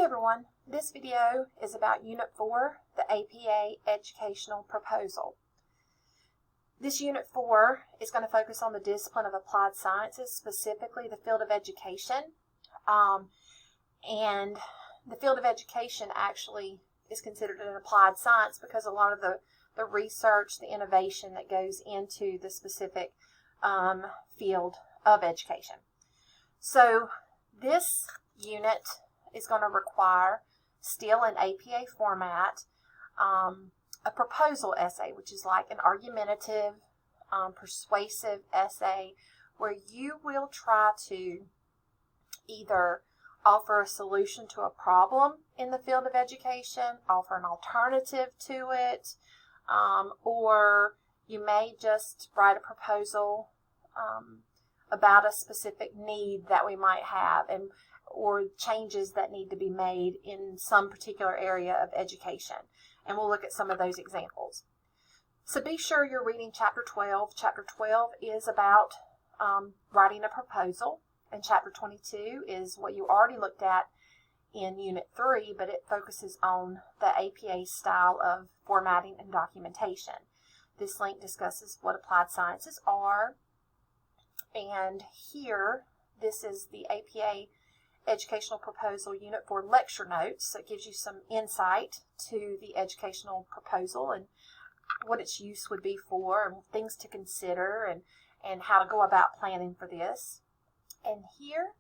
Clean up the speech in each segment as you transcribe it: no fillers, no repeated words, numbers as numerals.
everyone, this video is about Unit 4, the APA Educational Proposal. This Unit 4 is going to focus on the discipline of applied sciences, specifically the field of education. And the field of education actually is considered an applied science because a lot of the research, the innovation that goes into the specific field of education. So this unit is going to require, still in APA format, a proposal essay, which is like an argumentative, persuasive essay where you will try to either offer a solution to a problem in the field of education, offer an alternative to it, or you may just write a proposal about a specific need that we might have or changes that need to be made in some particular area of education. And we'll look at some of those examples. So be sure you're reading Chapter 12. Chapter 12 is about writing a proposal, and Chapter 22 is what you already looked at in Unit 3, but it focuses on the APA style of formatting and documentation. This link discusses what applied sciences are, and here, this is the APA Educational Proposal Unit 4 lecture notes. So it gives you some insight to the educational proposal and what its use would be for, and things to consider, and how to go about planning for this. And here,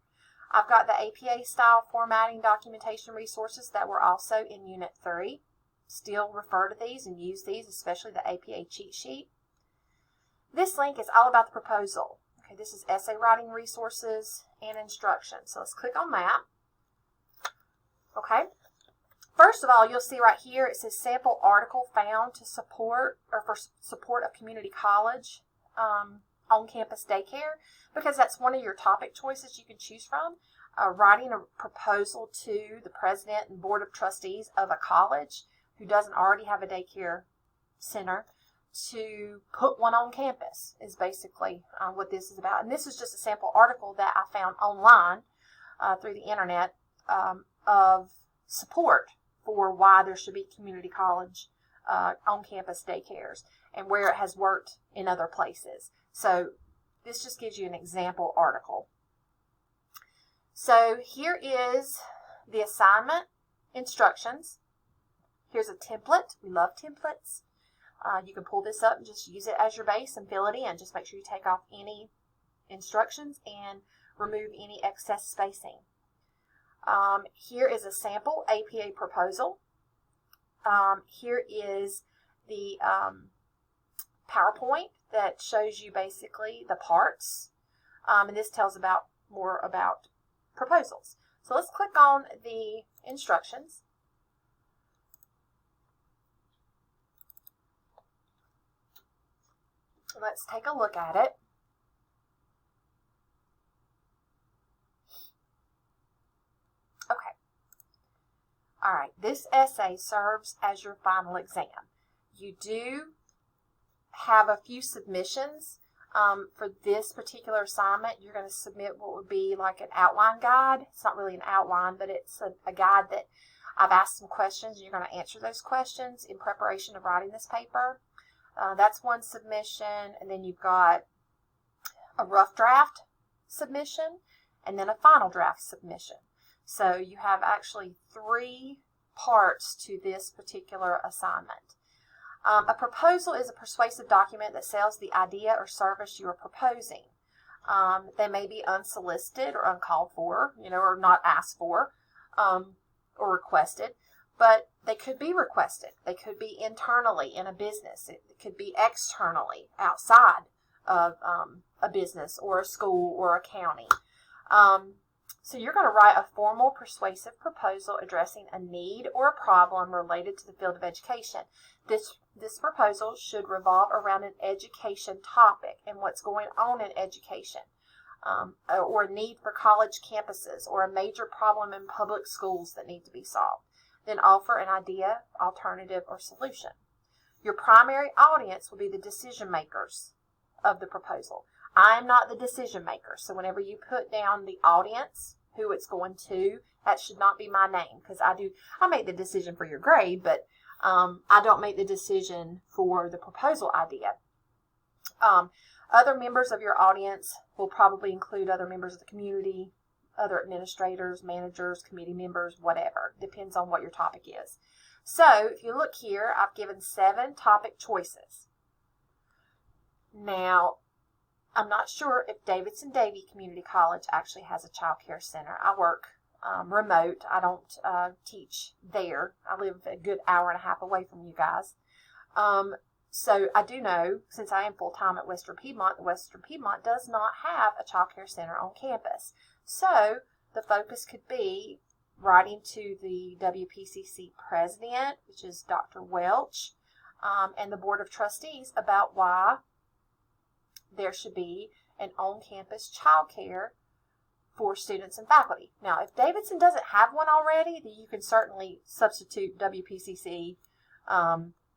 I've got the APA style formatting documentation resources that were also in Unit 3. Still refer to these and use these, especially the APA cheat sheet. This link is all about the proposal. Okay, this is essay writing resources and instructions. So let's click on that. Okay. First of all, you'll see right here it says sample article found to support or for support of community college on-campus daycare, because that's one of your topic choices you can choose from. Writing a proposal to the president and board of trustees of a college who doesn't already have a daycare center to put one on campus is basically what this is about. And this is just a sample article that I found online through the internet of support for why there should be community college on-campus daycares and where it has worked in other places. So this just gives you an example article. So here is the assignment instructions. Here's a template. We love templates. You can pull this up and just use it as your base and fill it in. Just make sure you take off any instructions and remove any excess spacing. Here is a sample APA proposal. Here is the PowerPoint that shows you basically the parts. And this tells more about proposals. So let's click on the instructions. Let's take a look at it. Okay. All right, this essay serves as your final exam. You do have a few submissions for this particular assignment. You're going to submit what would be like an outline guide. It's not really an outline, but it's a guide that I've asked some questions. You're going to answer those questions in preparation of writing this paper. That's one submission, and then you've got a rough draft submission, and then a final draft submission. So you have actually 3 parts to this particular assignment. A proposal is a persuasive document that sells the idea or service you are proposing. They may be unsolicited or uncalled for, or not asked for, or requested. But they could be requested. They could be internally in a business. It could be externally outside of a business or a school or a county. So you're going to write a formal, persuasive proposal addressing a need or a problem related to the field of education. This proposal should revolve around an education topic and what's going on in education, or a need for college campuses, or a major problem in public schools that need to be solved. Then offer an idea, alternative, or solution. Your primary audience will be the decision makers of the proposal. I am not the decision maker, so whenever you put down the audience, who it's going to. That should not be my name, because I make the decision for your grade, but I don't make the decision for the proposal idea. Other members of your audience will probably include other members of the community, other administrators, managers, committee members, whatever. Depends on what your topic is. So if you look here, I've given 7 topic choices. Now, I'm not sure if Davidson Davie Community College actually has a child care center. I work remote. I don't teach there. I live a good hour and a half away from you guys. So I do know, since I am full-time at Western Piedmont, Western Piedmont does not have a child care center on campus. So the focus could be writing to the WPCC president, which is Dr. Welch, and the Board of Trustees about why there should be an on-campus child care for students and faculty. Now, if Davidson doesn't have one already, then you can certainly substitute WPCC.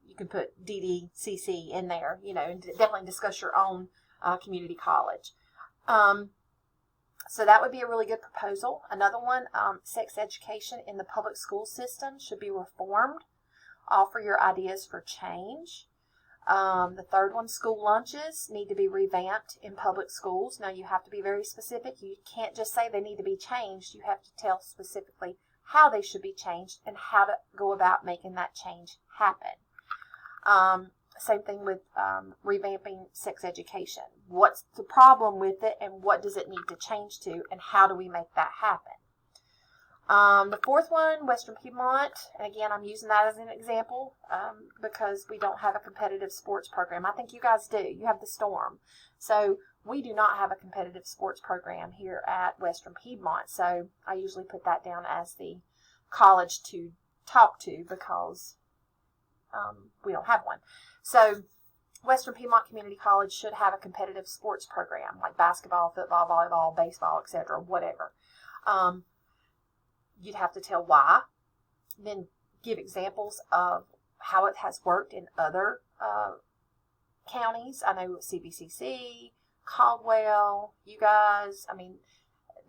You can put DDCC in there, and definitely discuss your own community college. So that would be a really good proposal. Another one, sex education in the public school system should be reformed. Offer your ideas for change. The third one, school lunches need to be revamped in public schools. Now, you have to be very specific. You can't just say they need to be changed. You have to tell specifically how they should be changed and how to go about making that change happen. Same thing with revamping sex education. What's the problem with it, and what does it need to change to, and how do we make that happen? The fourth one, Western Piedmont, and again, I'm using that as an example because we don't have a competitive sports program. I think you guys do. You have the Storm. So we do not have a competitive sports program here at Western Piedmont. So I usually put that down as the college to talk to because we don't have one. So Western Piedmont Community College should have a competitive sports program like basketball, football, volleyball, baseball, etc., whatever. You'd have to tell why, then give examples of how it has worked in other counties. I know CBCC, Caldwell, you guys,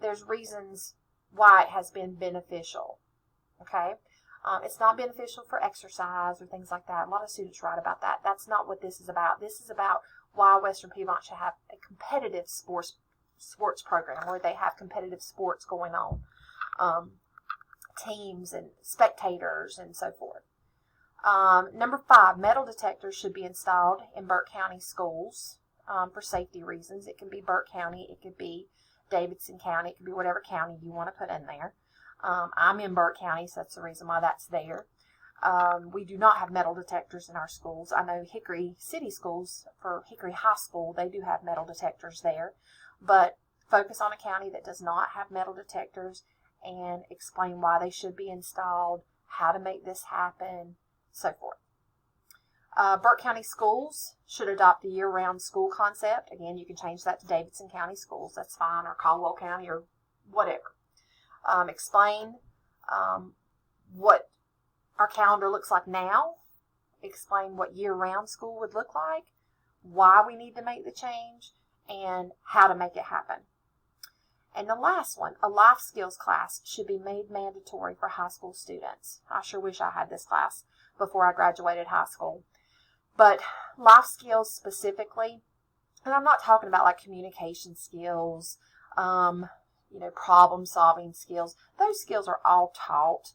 there's reasons why it has been beneficial, okay? It's not beneficial for exercise or things like that. A lot of students write about that. That's not what this is about. This is about why Western Piedmont should have a competitive sports program where they have competitive sports going on. Teams and spectators and so forth. Number 5, metal detectors should be installed in Burke County schools for safety reasons. It can be Burke County, it could be Davidson County, it could be whatever county you want to put in there. I'm in Burke County, so that's the reason why that's there. We do not have metal detectors in our schools. I know Hickory City Schools, for Hickory High School, they do have metal detectors there. But focus on a county that does not have metal detectors and explain why they should be installed, how to make this happen, so forth. Burke County Schools should adopt the year-round school concept. Again, you can change that to Davidson County Schools, that's fine, or Caldwell County, or whatever. Explain what our calendar looks like now. Explain what year-round school would look like, why we need to make the change, and how to make it happen. And the last one, a life skills class should be made mandatory for high school students. I sure wish I had this class before I graduated high school. But life skills specifically, and I'm not talking about like communication skills, problem solving skills. Those skills are all taught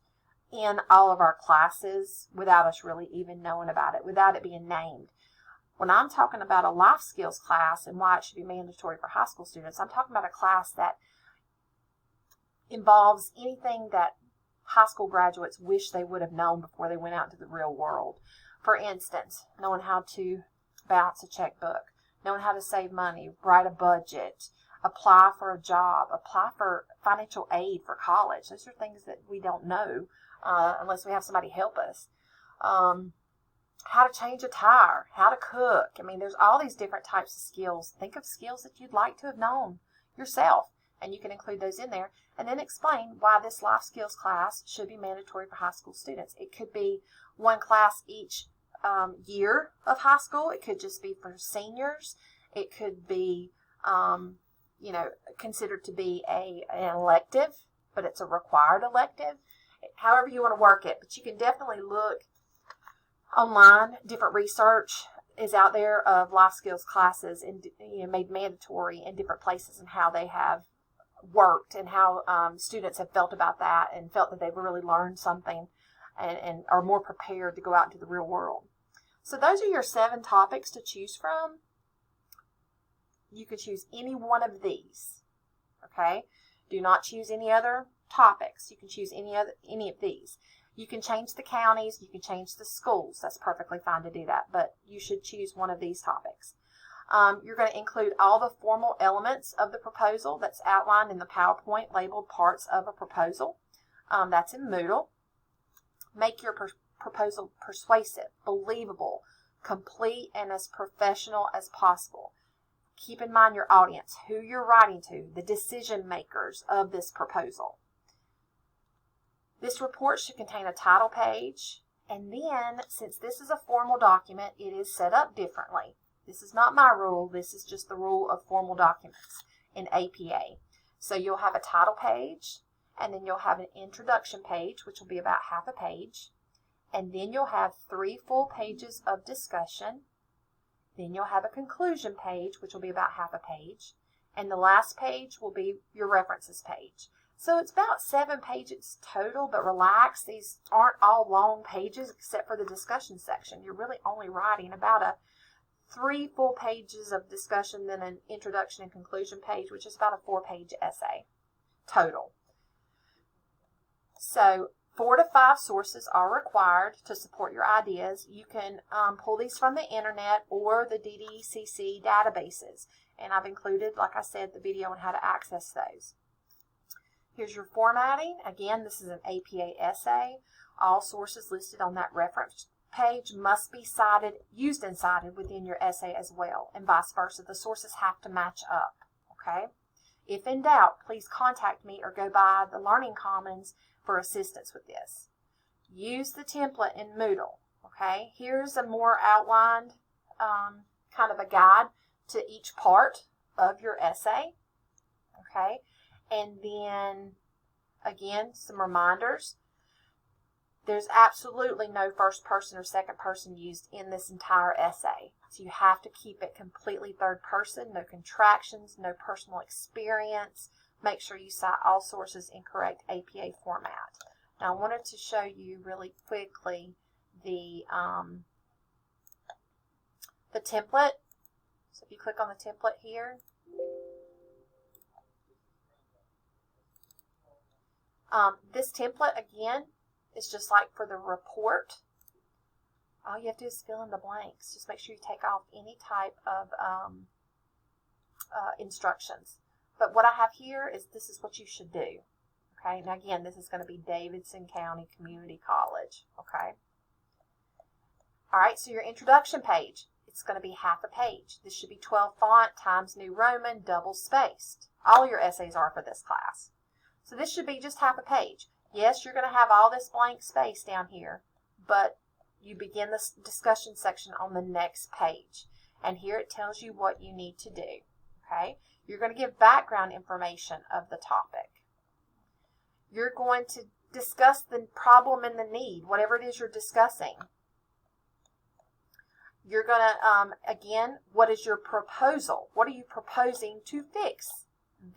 in all of our classes without us really even knowing about it, without it being named. When I'm talking about a life skills class and why it should be mandatory for high school students, I'm talking about a class that involves anything that high school graduates wish they would have known before they went out into the real world. For instance, knowing how to balance a checkbook, knowing how to save money, write a budget, apply for a job, apply for financial aid for college. Those are things that we don't know unless we have somebody help us. How to change a tire, how to cook. There's all these different types of skills. Think of skills that you'd like to have known yourself, and you can include those in there. And then explain why this life skills class should be mandatory for high school students. It could be one class each year of high school. It could just be for seniors. It could be, considered to be an elective but it's a required elective. However you want to work it, but you can definitely look online. Different research is out there of life skills classes and made mandatory in different places and how they have worked and how students have felt about that and felt that they've really learned something and are more prepared to go out into the real world. So those are your 7 topics to choose from. You could choose any one of these. Okay? Do not choose any other topics. You can choose any of these. You can change the counties. You can change the schools. That's perfectly fine to do that, but you should choose one of these topics. You're going to include all the formal elements of the proposal that's outlined in the PowerPoint labeled parts of a proposal. That's in Moodle. Make your proposal persuasive, believable, complete, and as professional as possible. Keep in mind your audience, who you're writing to, the decision makers of this proposal. This report should contain a title page, and then, since this is a formal document, it is set up differently. This is not my rule, this is just the rule of formal documents in APA. So you'll have a title page, and then you'll have an introduction page, which will be about half a page, and then you'll have 3 full pages of discussion. Then you'll have a conclusion page, which will be about half a page, and the last page will be your references page. So it's about 7 pages total, but relax, these aren't all long pages except for the discussion section. You're really only writing about 3 full pages of discussion, then an introduction and conclusion page, which is about a 4-page essay total. So 4 to 5 sources are required to support your ideas. You can pull these from the internet or the DDCC databases. And I've included, like I said, the video on how to access those. Here's your formatting. Again, this is an APA essay. All sources listed on that reference page must be used and cited within your essay as well, and vice versa. The sources have to match up, okay? If in doubt, please contact me or go by the Learning Commons for assistance with this. Use the template in Moodle, okay? Here's a more outlined kind of a guide to each part of your essay, okay? And then, again, some reminders. There's absolutely no first person or second person used in this entire essay. So you have to keep it completely third person, no contractions, no personal experience. Make sure you cite all sources in correct APA format. Now I wanted to show you really quickly the template. So if you click on the template here, this template again is just like for the report. All you have to do is fill in the blanks. Just make sure you take off any type of instructions. But what I have here is this is what you should do. Okay, now again, this is going to be Davidson County Community College. Okay. All right, so your introduction page, it's going to be half a page. This should be 12 font, Times New Roman, double spaced. All your essays are for this class. So this should be just half a page. Yes, you're going to have all this blank space down here, but you begin this discussion section on the next page. And here it tells you what you need to do. Okay? You're going to give background information of the topic. You're going to discuss the problem and the need, whatever it is you're discussing. You're going to, again, what is your proposal? What are you proposing to fix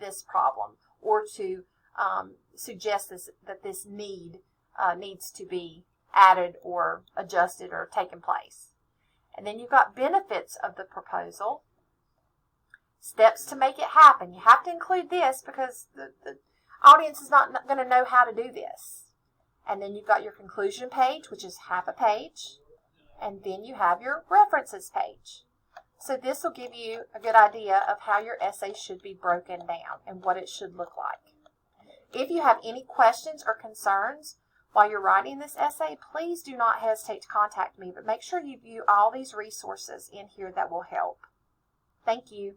this problem or to suggest that this need needs to be added or adjusted or taken place? And then you've got benefits of the proposal. Steps to make it happen. You have to include this because the audience is not going to know how to do this. And then you've got your conclusion page, which is half a page. And then you have your references page. So this will give you a good idea of how your essay should be broken down and what it should look like. If you have any questions or concerns while you're writing this essay, please do not hesitate to contact me. But make sure you view all these resources in here that will help. Thank you.